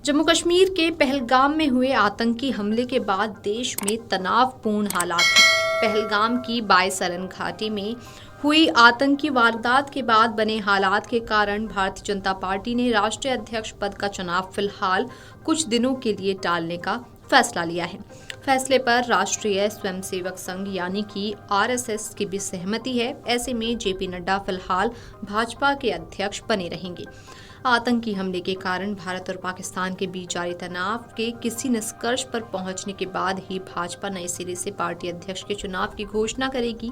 जम्मू कश्मीर के पहलगाम में हुए आतंकी हमले के बाद देश में तनावपूर्ण हालात हैं। पहलगाम की बायसरन घाटी में हुई आतंकी वारदात के बाद बने हालात के कारण भारतीय जनता पार्टी ने राष्ट्रीय अध्यक्ष पद का चुनाव फिलहाल कुछ दिनों के लिए टालने का फैसला लिया है। फैसले पर राष्ट्रीय स्वयंसेवक संघ यानी कि आरएसएस की भी सहमति है। ऐसे में जेपी नड्डा फिलहाल भाजपा के अध्यक्ष बने रहेंगे। आतंकी हमले के कारण भारत और पाकिस्तान के बीच जारी तनाव के किसी निष्कर्ष पर पहुंचने के बाद ही भाजपा नए सिरे से पार्टी अध्यक्ष के चुनाव की घोषणा करेगी।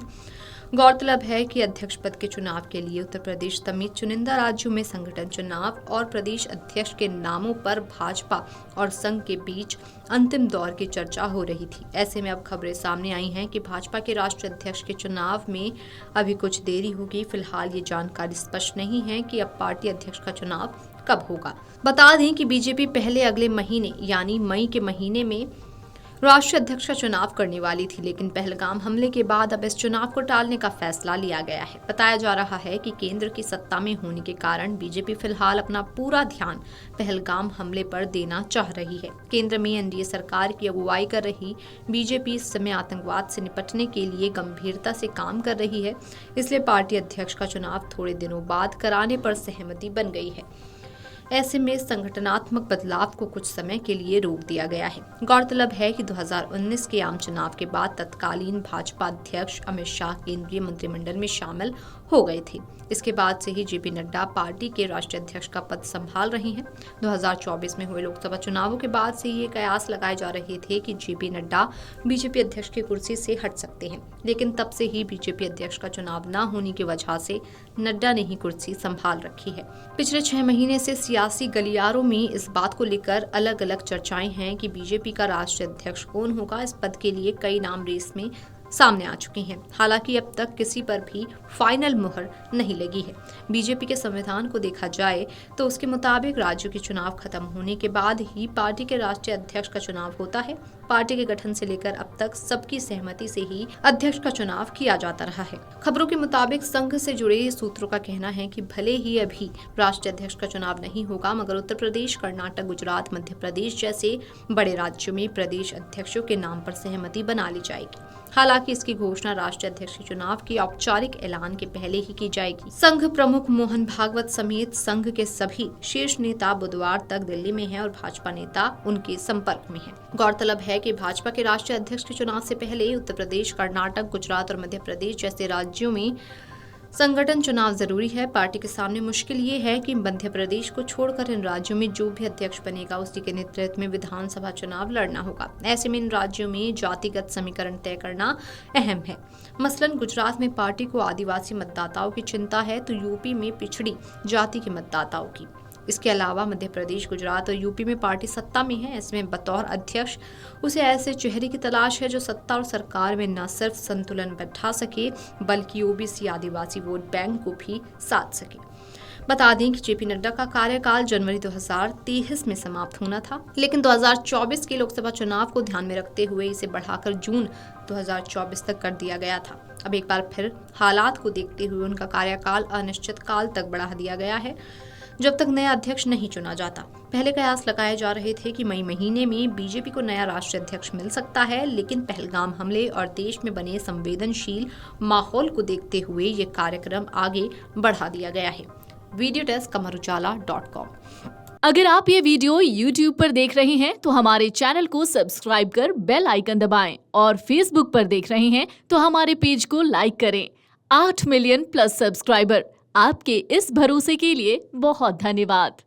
गौरतलब है कि अध्यक्ष पद के चुनाव के लिए उत्तर प्रदेश समेत चुनिंदा राज्यों में संगठन चुनाव और प्रदेश अध्यक्ष के नामों पर भाजपा और संघ के बीच अंतिम दौर की चर्चा हो रही थी। ऐसे में अब खबरें सामने आई हैं कि भाजपा के राष्ट्रीय अध्यक्ष के चुनाव में अभी कुछ देरी होगी। फिलहाल ये जानकारी स्पष्ट नहीं है कि अब पार्टी अध्यक्ष का चुनाव कब होगा। बता दें कि बीजेपी पहले अगले महीने यानी मई के महीने में राष्ट्रीय अध्यक्ष का चुनाव करने वाली थी, लेकिन पहलगाम हमले के बाद अब इस चुनाव को टालने का फैसला लिया गया है। बताया जा रहा है कि केंद्र की सत्ता में होने के कारण बीजेपी फिलहाल अपना पूरा ध्यान पहलगाम हमले पर देना चाह रही है। केंद्र में एनडीए सरकार की अगुवाई कर रही बीजेपी इस समय आतंकवाद से निपटने के लिए गंभीरता से काम कर रही है, इसलिए पार्टी अध्यक्ष का चुनाव थोड़े दिनों बाद कराने पर सहमति बन गई है। ऐसे में संगठनात्मक बदलाव को कुछ समय के लिए रोक दिया गया है। गौरतलब है कि 2019 के आम चुनाव के बाद तत्कालीन भाजपा अध्यक्ष अमित शाह केंद्रीय मंत्रिमंडल में शामिल हो गए थे। इसके बाद से ही जेपी नड्डा पार्टी के राष्ट्रीय अध्यक्ष का पद संभाल रहे हैं। 2024 में हुए लोकसभा चुनावों के बाद से ये कयास लगाए जा रहे थे कि जेपी नड्डा बीजेपी अध्यक्ष की कुर्सी से हट सकते हैं, लेकिन तब से ही बीजेपी अध्यक्ष का चुनाव न होने की वजह से नड्डा ने ही कुर्सी संभाल रखी है। पिछले 6 महीने से सियासी गलियारों में इस बात को लेकर अलग अलग चर्चाएं हैं कि बीजेपी का राष्ट्रीय अध्यक्ष कौन होगा। इस पद के लिए कई नाम रेस में सामने आ चुके हैं। हालांकि अब तक किसी पर भी फाइनल मुहर नहीं लगी है। बीजेपी के संविधान को देखा जाए तो उसके मुताबिक राज्यों के चुनाव खत्म होने के बाद ही पार्टी के राष्ट्रीय अध्यक्ष का चुनाव होता है। पार्टी के गठन से लेकर अब तक सबकी सहमति से ही अध्यक्ष का चुनाव किया जाता रहा है। खबरों के मुताबिक संघ से जुड़े सूत्रों का कहना है कि भले ही अभी राष्ट्रीय अध्यक्ष का चुनाव नहीं होगा, मगर उत्तर प्रदेश, कर्नाटक, गुजरात, मध्य प्रदेश जैसे बड़े राज्यों में प्रदेश अध्यक्षों के नाम पर सहमति बना ली जाएगी। हालांकि इसकी घोषणा राष्ट्रीय अध्यक्ष के चुनाव के औपचारिक ऐलान के पहले ही की जाएगी। संघ प्रमुख मोहन भागवत समेत संघ के सभी शीर्ष नेता बुधवार तक दिल्ली में हैं और भाजपा नेता उनके संपर्क में हैं। गौरतलब है कि भाजपा के राष्ट्रीय अध्यक्ष के चुनाव से पहले उत्तर प्रदेश, कर्नाटक, गुजरात और मध्य प्रदेश जैसे राज्यों में संगठन चुनाव जरूरी है। पार्टी के सामने मुश्किल ये है कि मध्य प्रदेश को छोड़कर इन राज्यों में जो भी अध्यक्ष बनेगा उसी के नेतृत्व में विधानसभा चुनाव लड़ना होगा। ऐसे में इन राज्यों में जातिगत समीकरण तय करना अहम है। मसलन गुजरात में पार्टी को आदिवासी मतदाताओं की चिंता है तो यूपी में पिछड़ी जाति के मतदाताओं की। इसके अलावा मध्य प्रदेश, गुजरात और यूपी में पार्टी सत्ता में है। इसमें बतौर अध्यक्ष उसे ऐसे चेहरे की तलाश है जो सत्ता और सरकार में न सिर्फ संतुलन बैठा सके बल्कि ओबीसी आदिवासी वोट बैंक को भी साध सके। बता दें कि जेपी नड्डा का कार्यकाल जनवरी 2023 में समाप्त होना था, लेकिन 2024 के लोकसभा चुनाव को ध्यान में रखते हुए इसे बढ़ाकर जून 2024 तक कर दिया गया था। अब एक बार फिर हालात को देखते हुए उनका कार्यकाल अनिश्चित काल तक बढ़ा दिया गया है, जब तक नया अध्यक्ष नहीं चुना जाता। पहले कयास लगाए जा रहे थे कि मई महीने में बीजेपी को नया राष्ट्रीय अध्यक्ष मिल सकता है, लेकिन पहलगाम हमले और देश में बने संवेदनशील माहौल को देखते हुए ये कार्यक्रम आगे बढ़ा दिया गया है। Video desk amarujala.com। अगर आप ये वीडियो YouTube पर देख रहे हैं तो हमारे चैनल को सब्सक्राइब कर बेल आइकन दबाएं और Facebook पर देख रहे हैं तो हमारे पेज को लाइक करें। 8 मिलियन प्लस सब्सक्राइबर, आपके इस भरोसे के लिए बहुत धन्यवाद।